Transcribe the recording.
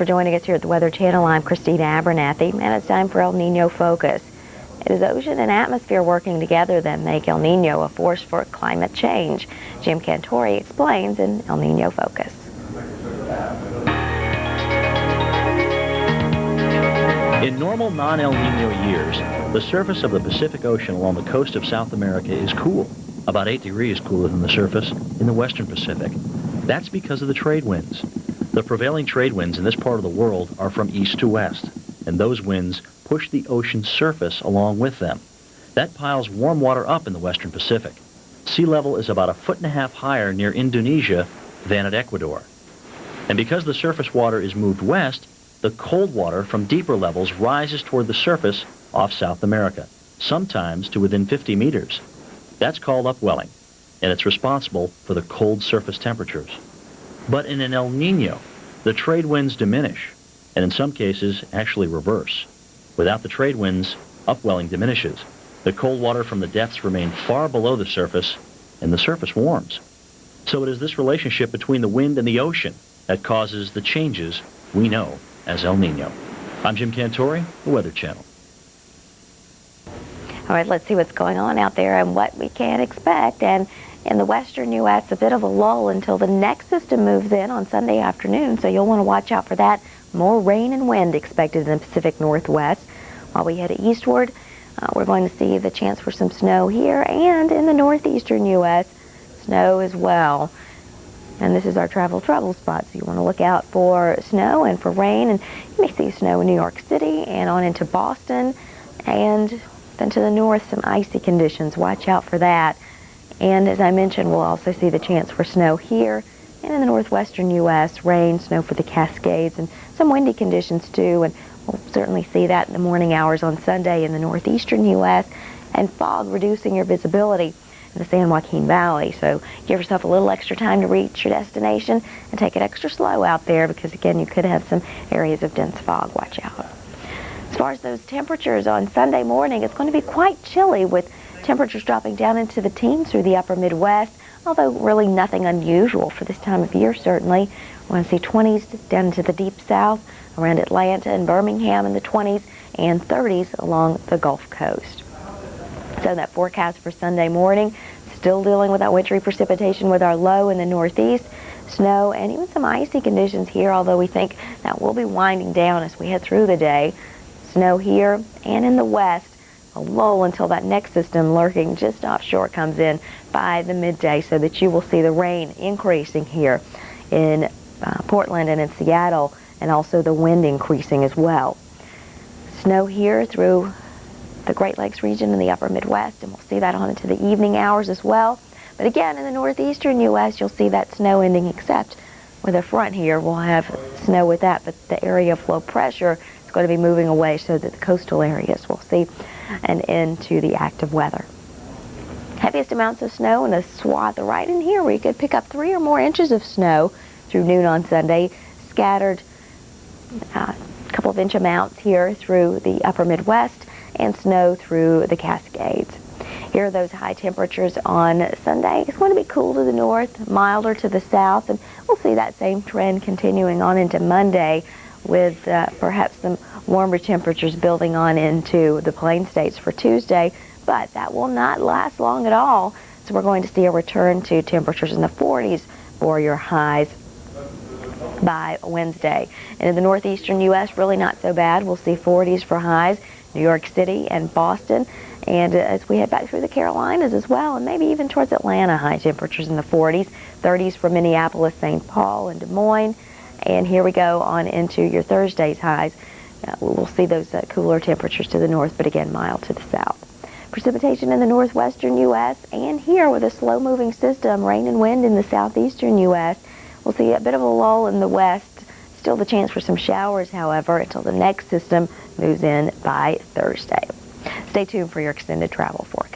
for joining us here at the Weather Channel. I'm Christina Abernathy, and it's time for El Nino Focus. It is ocean and atmosphere working together that make El Nino a force for climate change. Jim Cantore explains in El Nino Focus. In normal non-El Nino years, the surface of the Pacific Ocean along the coast of South America is cool, about 8 degrees cooler than the surface in the western Pacific. That's because of the trade winds. The prevailing trade winds in this part of the world are from east to west, and those winds push the ocean's surface along with them. That piles warm water up in the western Pacific. Sea level is about 1.5 feet higher near Indonesia than at Ecuador. And because the surface water is moved west, the cold water from deeper levels rises toward the surface off South America, sometimes to within 50 meters. That's called upwelling, and it's responsible for the cold surface temperatures. But in an El Nino, the trade winds diminish, and in some cases actually reverse. Without the trade winds, upwelling diminishes. The cold water from the depths remain far below the surface, and the surface warms. So it is this relationship between the wind and the ocean that causes the changes we know as El Nino. I'm Jim Cantore, the Weather Channel. All right, let's see what's going on out there and what we can expect. And in the western U.S., a bit of a lull until the next system moves in on Sunday afternoon, so you'll want to watch out for that. More rain and wind expected in the Pacific Northwest. While we head eastward, we're going to see the chance for some snow here and in the northeastern U.S., snow as well. And this is our travel trouble spot, so you want to look out for snow and for rain. And you may see snow in New York City and on into Boston, and then to the north, some icy conditions. Watch out for that. And as I mentioned, we'll also see the chance for snow here and in the northwestern U.S., rain, snow for the Cascades, and some windy conditions too. And we'll certainly see that in the morning hours on Sunday in the northeastern U.S., and fog reducing your visibility in the San Joaquin Valley. So give yourself a little extra time to reach your destination and take it extra slow out there, because again, you could have some areas of dense fog. Watch out. As far as those temperatures on Sunday morning, it's going to be quite chilly, with temperatures dropping down into the teens through the upper Midwest, although really nothing unusual for this time of year, certainly. We're going to see 20s down into the deep south, around Atlanta and Birmingham in the 20s, and 30s along the Gulf Coast. So that forecast for Sunday morning, still dealing with that wintry precipitation with our low in the northeast, snow, and even some icy conditions here, although we think that will be winding down as we head through the day. Snow here and in the west, a lull until that next system lurking just offshore comes in by the midday, so that you will see the rain increasing here in Portland and in Seattle, and also the wind increasing as well. Snow here through the Great Lakes region in the upper Midwest, and we'll see that on into the evening hours as well. But again, in the northeastern U.S., you'll see that snow ending, except with a front here. We'll have snow with that, but the area of low pressure is going to be moving away, so that the coastal areas will see an end to the active weather. Heaviest amounts of snow in a swath right in here, where you could pick up 3 or more inches of snow through noon on Sunday. Scattered a couple of inch amounts here through the upper Midwest, and snow through the Cascades. Here are those high temperatures on Sunday. It's going to be cool to the north, milder to the south, and we'll see that same trend continuing on into Monday, with perhaps some warmer temperatures building on into the Plain States for Tuesday, but that will not last long at all. So we're going to see a return to temperatures in the 40s for your highs by Wednesday. And in the northeastern U.S., really not so bad. We'll see 40s for highs, New York City and Boston, and as we head back through the Carolinas as well, and maybe even towards Atlanta, high temperatures in the 40s, 30s for Minneapolis, St. Paul, and Des Moines. And here we go on into your Thursday's highs. We'll see those cooler temperatures to the north, but again, mild to the south. Precipitation in the northwestern U.S., and here with a slow-moving system, rain and wind in the southeastern U.S. We'll see a bit of a lull in the west. Still the chance for some showers, however, until the next system moves in by Thursday. Stay tuned for your extended travel forecast.